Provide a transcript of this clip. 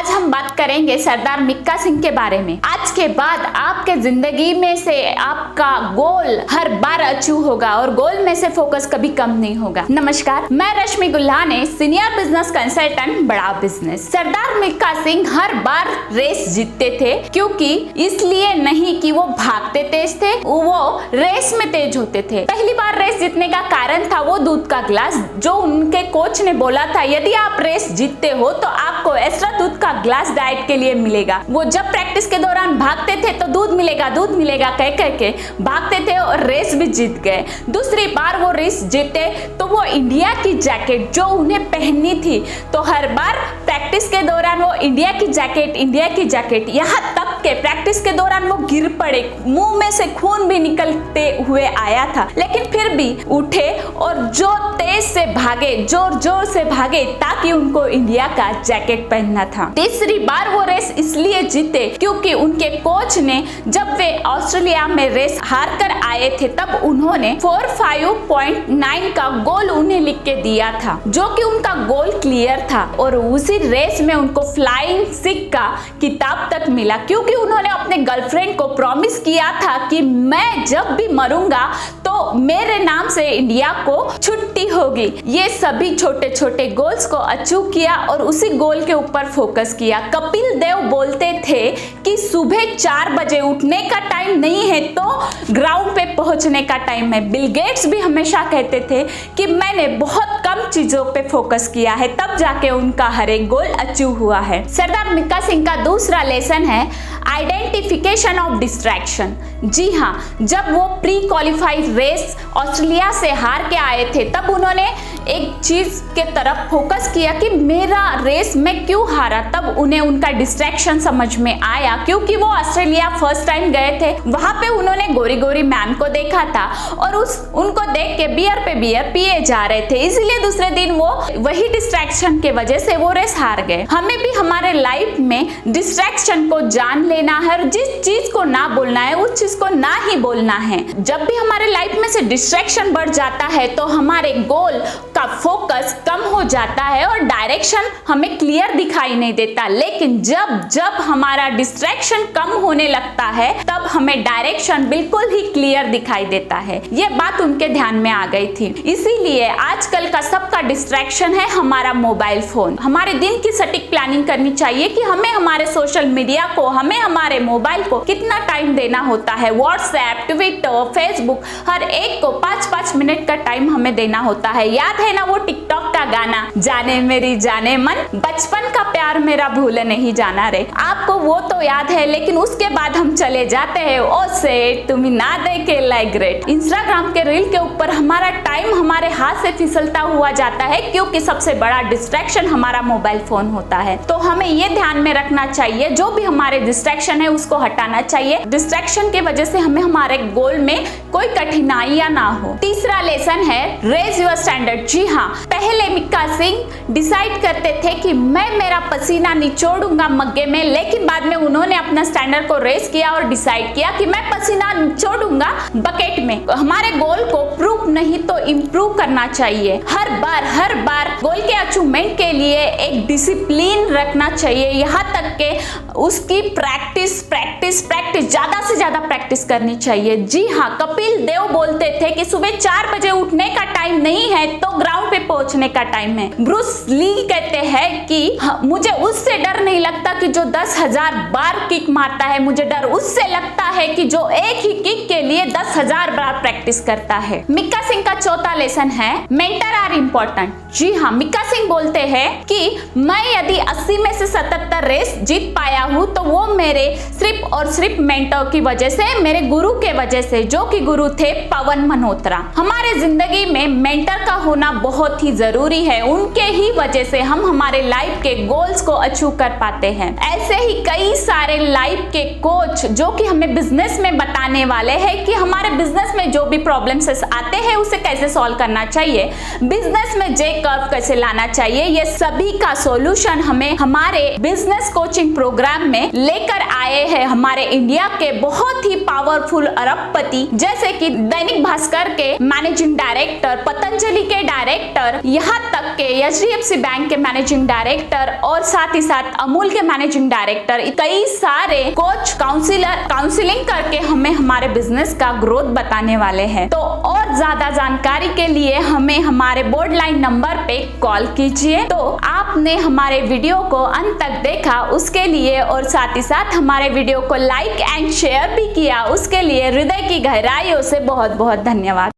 आज हम बात करेंगे सरदार मिक्का सिंह के बारे में। आज के बाद आपके जिंदगी में से आपका गोल हर बार अचीव होगा और गोल में से फोकस कभी कम नहीं होगा। नमस्कार, मैं रश्मि गुल्हाने, सीनियर बिजनेस कंसल्टेंट, बड़ा बिजनेस। सरदार मिक्का सिंह हर बार रेस जीतते थे, क्योंकि इसलिए नहीं कि वो भागते तेज थे, वो रेस में तेज होते थे। पहली बार रेस जीतने का कारण था वो दूध का गिलास, जो उनके कोच ने बोला था यदि आप रेस जीतते हो तो आपको एक्स्ट्रा दूध का ग्लास डाइट के लिए मिलेगा। वो जब प्रैक्टिस के दौरान भागते थे तो दूध मिलेगा कह के भागते थे और रेस भी जीत गए। दूसरी बार वो रेस जीते तो वो इंडिया की जैकेट जो उन्हें पहननी थी, तो हर बार प्रैक्टिस के दौरान वो इंडिया की जैकेट, यहाँ तक के प्रैक्टिस के दौरान वो गिर पड़े, मुंह में से खून भी निकलते हुए आया था, लेकिन फिर भी उठे और जोर से भागे ताकि उनको इंडिया का जैकेट पहनना था। तीसरी बार वो रेस इसलिए जीते क्योंकि उनके कोच ने, जब वे ऑस्ट्रेलिया में रेस हार कर आए थे, तब उन्होंने 4:5.9 का गोल उन्हें लिख के दिया था, जो कि उनका गोल क्लियर था। और उसी रेस में उनको फ्लाइंग सिख का किताब तक मिला, क्योंकि उन्होंने अपने गर्लफ्रेंड को प्रॉमिस किया था कि मैं जब भी मरूंगा तो मेरे नाम से इंडिया को छुट्टी होगी। ये सभी छोटे छोटे गोल्स को अचीव किया और उसी गोल के ऊपर फोकस किया। कपिल देव बोलते थे कि सुबह 4 बजे उठने का टाइम नहीं है तो ग्राउंड पे पहुंचने का टाइम है। बिल गेट्स भी हमेशा कहते थे कि मैंने बहुत कम चीजों पे फोकस किया है, तब जाके उनका हर एक गोल अचीव हुआ है। सरदार मिक्का सिंह का दूसरा लेसन है आइडेंटिफिकेशन ऑफ डिस्ट्रैक्शन। जी हाँ, जब वो प्री क्वालिफाइड रेस ऑस्ट्रेलिया से हार के आए थे, तब उन्होंने एक चीज के तरफ फोकस किया कि मेरा रेस मैं क्यों हारा। तब उन्हें उनका डिस्ट्रैक्शन समझ में आया, क्योंकि वो ऑस्ट्रेलिया फर्स्ट टाइम गए थे। वहां पे उन्होंने गोरी गोरी मैम को देखा था और उनको देख के बियर पे बियर पिए जा रहे थे, इसलिए दूसरे दिन वो वही डिस्ट्रैक्शन के वजह से वो रेस हार गए। हमें भी हमारे लाइफ में डिस्ट्रैक्शन को जान लेना है और जिस चीज को ना बोलना है उस चीज को ना ही बोलना है। जब भी हमारे लाइफ में से डिस्ट्रैक्शन बढ़ जाता है तो हमारे गोल का फोकस कम हो जाता है और डायरेक्शन हमें क्लियर दिखाई नहीं देता। लेकिन जब हमारा डिस्ट्रैक्शन कम होने लगता है तब हमें डायरेक्शन बिल्कुल ही क्लियर दिखाई देता है। ये बात उनके ध्यान में आ गई थी। इसीलिए आजकल का सबका डिस्ट्रैक्शन है हमारा मोबाइल फोन। हमारे दिन की सटीक प्लानिंग करनी चाहिए कि हमें हमारे सोशल मीडिया को, हमें हमारे मोबाइल को कितना टाइम देना होता है। व्हाट्सएप, ट्विटर, फेसबुक, हर एक को 5-5 मिनट का टाइम हमें देना होता है। याद है ना वो टिकटॉक का गाना, जाने मेरी जाने मन, बचपन का प्यार मेरा भूल नहीं जाना रे। आपको वो तो याद है, लेकिन उसके बाद हम चले जाते हैं ओ से तुम्हें ना देखे लाइक ग्रेट। इंस्टाग्राम के रील के ऊपर हमारा टाइम हमारे हाथ से फिसलता हुआ जाता है, क्योंकि सबसे बड़ा डिस्ट्रैक्शन हमारा मोबाइल फोन होता है। तो हमें ये ध्यान में रखना चाहिए, जो भी हमारे डिस्ट्रैक्शन है उसको हटाना चाहिए। डिस्ट्रैक्शन की वजह से हमें हमारे गोल में कोई कठिनाइयां ना हो। तीसरा लेसन है रेज योर स्टैंडर्ड। जी हाँ, पहले मिक्का सिंह डिसाइड करते थे कि मैं मेरा पसीना निचोड़ूंगा मग्गे में, लेकिन बाद में उन्होंने अपना स्टैंडर्ड को रेस किया और डिसाइड किया कि मैं पसीना निचोड़ूंगा बकेट में। हमारे गोल को प्रूव नहीं तो इम्प्रूव करना चाहिए। हर बार गोल के अचीवमेंट के लिए एक डिसिप्लिन रखना चाहिए, यहाँ तक के उसकी प्रैक्टिस ज्यादा से ज्यादा प्रैक्टिस करनी चाहिए। जी हाँ, कपिल देव बोलते थे कि सुबह 4 बजे उठने का टाइम नहीं है तो ग्राउंड पे पहुंचने का टाइम है। ब्रूस ली कहते हैं कि मुझे उससे डर नहीं लगता कि जो 10,000 बार किक मारता है, मुझे डर उससे लगता है कि जो एक ही किक के लिए 10,000 बार प्रैक्टिस करता है। मिक्का सिंह का चौथा लेसन है मेंटर आर इम्पोर्टेंट। जी हाँ, मिक्का सिंह बोलते हैं कि मैं यदि 80 में से 77 रेस जीत पाया हूँ तो वो मेरे सिर्फ और सिर्फ मेंटर की वजह से, मेरे गुरु के वजह से, जो कि गुरु थे पवन मल्होत्रा। हमारे जिंदगी में मेंटर का होना बहुत ही जरूरी है, उनके ही वजह से हम हमारे लाइफ के गोल्स को अचीव कर पाते हैं। ऐसे ही कई सारे लाइफ के कोच जो कि हमें बिजनेस में बताने वाले हैं कि हमारे बिजनेस में जो भी प्रॉब्लम्स आते हैं उसे कैसे सॉल्व करना चाहिए, बिजनेस में जे कर्व कैसे लाना चाहिए, ये सभी का सॉल्यूशन हमें हमारे बिजनेस कोचिंग प्रोग्राम में लेकर आए हैं हमारे इंडिया के बहुत ही पावरफुल अरबपति, जैसे कि दैनिक भास्कर के मैनेजिंग डायरेक्टर, पतंजलि के डायरेक्टर, यहाँ तक के HDFC बैंक के मैनेजिंग डायरेक्टर और साथ ही साथ अमूल के मैनेजिंग डायरेक्टर, कई सारे कोच काउंसलिंग करके हमें हमारे बिजनेस का ग्रोथ बताने वाले हैं। तो और ज्यादा जानकारी के लिए हमें हमारे बोर्ड लाइन नंबर पे कॉल कीजिए। तो आपने हमारे वीडियो को अंत तक देखा उसके लिए और साथ ही साथ हमारे वीडियो को लाइक एंड शेयर भी किया उसके लिए हृदय की गहराइयों से बहुत बहुत धन्यवाद।